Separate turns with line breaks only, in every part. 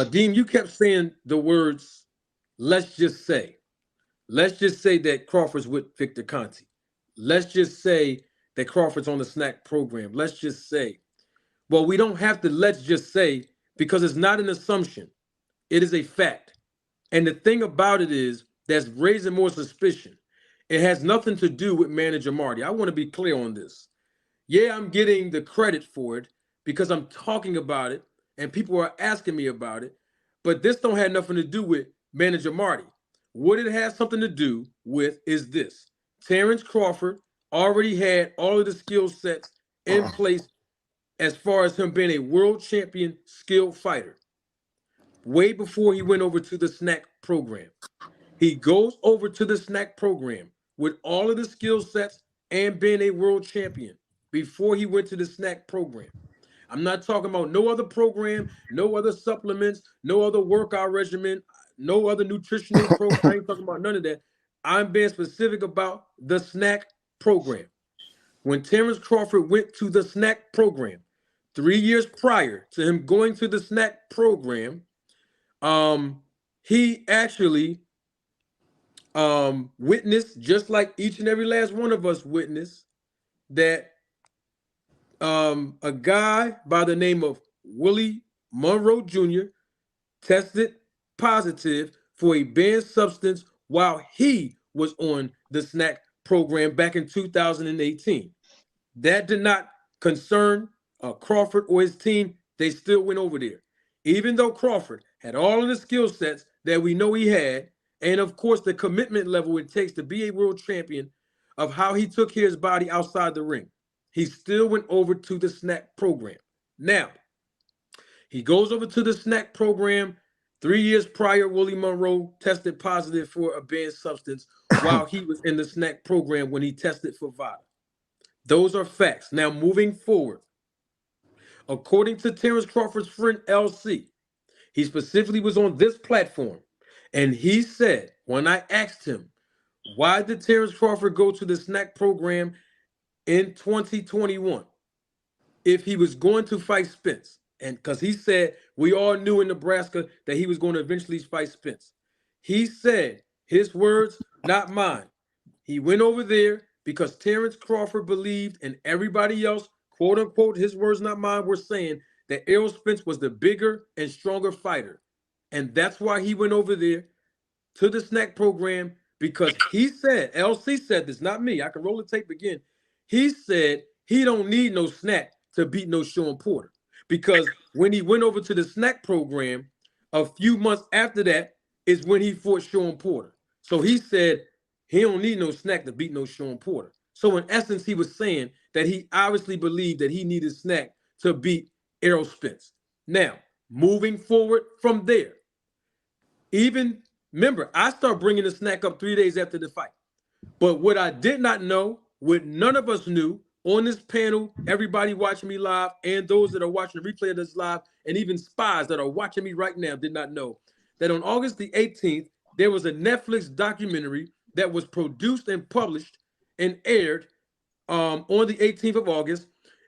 Dean, you kept saying the words, let's just say. Let's just say that Crawford's with Victor Conti. Let's just say that Crawford's on the snack program. Let's just say. Well, we don't have to let's just say because it's not an assumption. It is a fact. And the thing about it is that's raising more suspicion. It has nothing to do with manager Marty. I want to be clear on this. Yeah, I'm getting the credit for it because I'm talking about it and people are asking me about it. But this don't have nothing to do with manager Marty. What it has something to do with is this. Terrence Crawford already had all of the skill sets in place as far as him being a world champion skilled fighter way before he went over to the snack program. He goes over to the snack program with all of the skill sets and being a world champion before he went to the snack program. I'm not talking about no other program, no other supplements, no other workout regimen, no other nutritional program. I ain't talking about none of that. I'm being specific about the snack program. When Terrence Crawford went to the snack program, 3 years prior to him going to the snack program, he actually witnessed, just like each and every last one of us witnessed, that a guy by the name of Willie Monroe Jr. tested positive for a banned substance while he was on the snack program back in 2018. That did not concern Crawford or his team. They still went over there. Even though Crawford had all of the skill sets that we know he had, and of course the commitment level it takes to be a world champion of how he took care of his body outside the ring, he still went over to the snack program. Now, he goes over to the snack program. 3 years prior, Willie Monroe tested positive for a banned substance while he was in the snack program when he tested for VADA. Those are facts. Now, moving forward, according to Terrence Crawford's friend LC, he specifically was on this platform, and he said, when I asked him, why did Terrence Crawford go to the snack program in 2021 if he was going to fight Spence? And because he said we all knew in Nebraska that he was going to eventually fight Spence. He said, his words, not mine. He went over there because Terrence Crawford believed, and everybody else, quote unquote, his words, not mine, were saying that Errol Spence was the bigger and stronger fighter. And that's why he went over there to the snack program, because he said, LC said this, not me. I can roll the tape again. He said he don't need no snack to beat no Sean Porter. Because when he went over to the snack program, a few months after that is when he fought Sean Porter. So he said he don't need no snack to beat no Sean Porter. So in essence, he was saying that he obviously believed that he needed snack to beat Errol Spence. Now, moving forward from there, even remember, I start bringing the snack up 3 days after the fight. But what I did not know, what none of us knew on this panel, everybody watching me live, and those that are watching the replay of this live, and even spies that are watching me right now did not know, that on August the 18th, there was a Netflix documentary that was produced and published and aired on the 18th of August.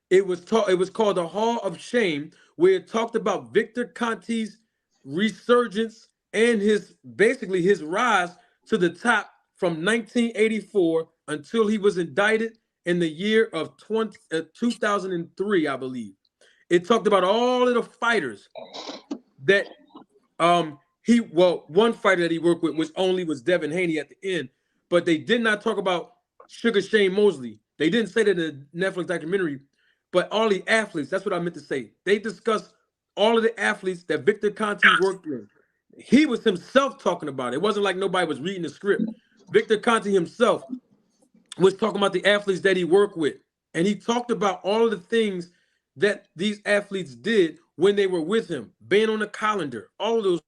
It was called The Hall of Shame, where it talked about Victor Conti's resurgence and his rise to the top from 1984 until he was indicted in the year of 2003, I believe. It talked about all of the fighters that one fighter that he worked with was Devin Haney at the end, but they did not talk about Sugar Shane Mosley. They didn't say that in the Netflix documentary, but all the athletes, that's what I meant to say. They discussed all of the athletes that Victor Conti worked with. He was himself talking about it. It wasn't like nobody was reading the script. Victor Conti himself was talking about the athletes that he worked with. And he talked about all of the things that these athletes did when they were with him, being on the calendar, all of those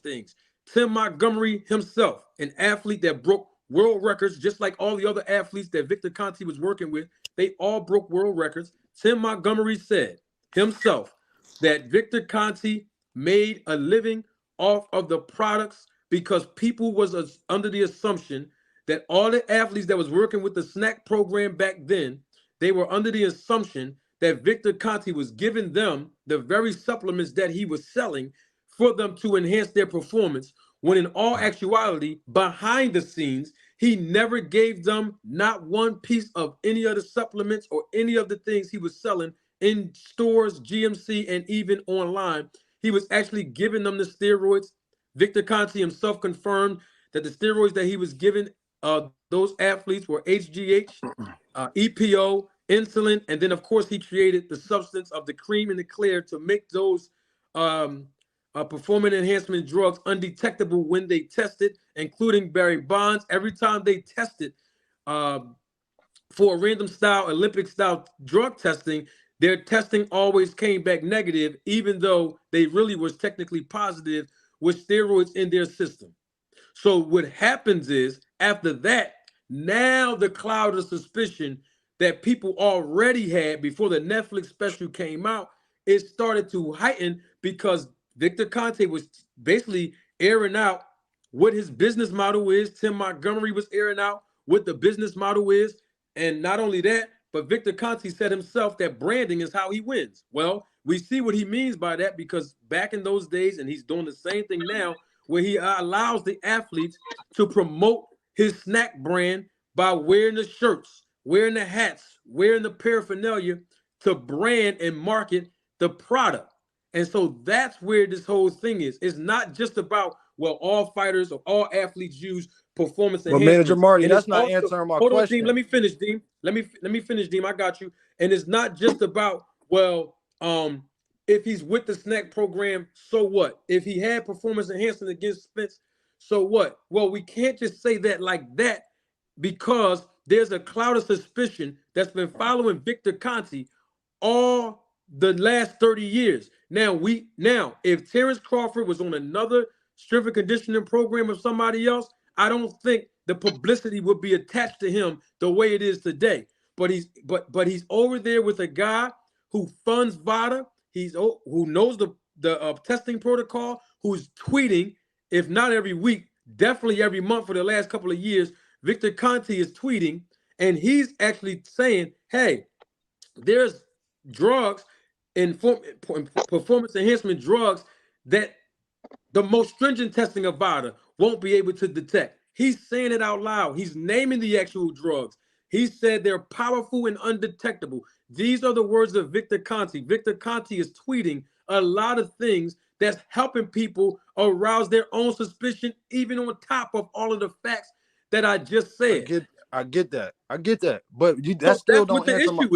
things. Tim Montgomery himself, an athlete that broke world records, just like all the other athletes that Victor Conti was working with, they all broke world records. Tim Montgomery said himself that Victor Conti made a living off of the products because people was under the assumption that all the athletes that was working with the snack program back then, they were under the assumption that Victor Conti was giving them the very supplements that he was selling for them to enhance their performance, when in all actuality, behind the scenes, he never gave them not one piece of any of the supplements or any of the things he was selling in stores, GMC, and even online. He was actually giving them the steroids. Victor Conte himself confirmed that the steroids that he was giving those athletes were HGH, EPO, insulin, and then of course he created the substance of the cream and the clear to make those performance enhancement drugs undetectable when they tested, including Barry Bonds. Every time they tested for a random style, Olympic style drug testing, their testing always came back negative, even though they really was technically positive with steroids in their system. So what happens is, after that, now the cloud of suspicion that people already had before the Netflix special came out, it started to heighten because Victor Conte was basically airing out what his business model is. Tim Montgomery was airing out what the business model is. And not only that, but Victor Conte said himself that branding is how he wins. Well, we see what he means by that, because back in those days, and he's doing the same thing now, where he allows the athletes to promote his snack brand by wearing the shirts, wearing the hats, wearing the paraphernalia to brand and market the product. And so that's where this whole thing is. It's not just about, well, all fighters or all athletes use performance enhancement.
But Manager Marty, that's not also, answering my question.
Hold on, Deem. Let me finish, Deem. Let me finish, Deem. I got you. And it's not just about, well, if he's with the snack program, so what? If he had performance enhancement against Spence, so what? Well, we can't just say that like that, because there's a cloud of suspicion that's been following Victor Conte all the last 30 years. Now, if Terrence Crawford was on another strength and conditioning program of somebody else, I don't think the publicity would be attached to him the way it is today. But he's over there with a guy who funds VADA. Who knows the testing protocol, who's tweeting, if not every week, definitely every month for the last couple of years. Victor Conte is tweeting, and he's actually saying, hey, there's drugs and performance enhancement drugs that the most stringent testing of VADA won't be able to detect. He's saying it out loud. He's naming the actual drugs. He said they're powerful and undetectable. These are the words of Victor Conte. Victor Conte is tweeting a lot of things that's helping people arouse their own suspicion, even on top of all of the facts that I just said.
I get that. But that still don't answer my...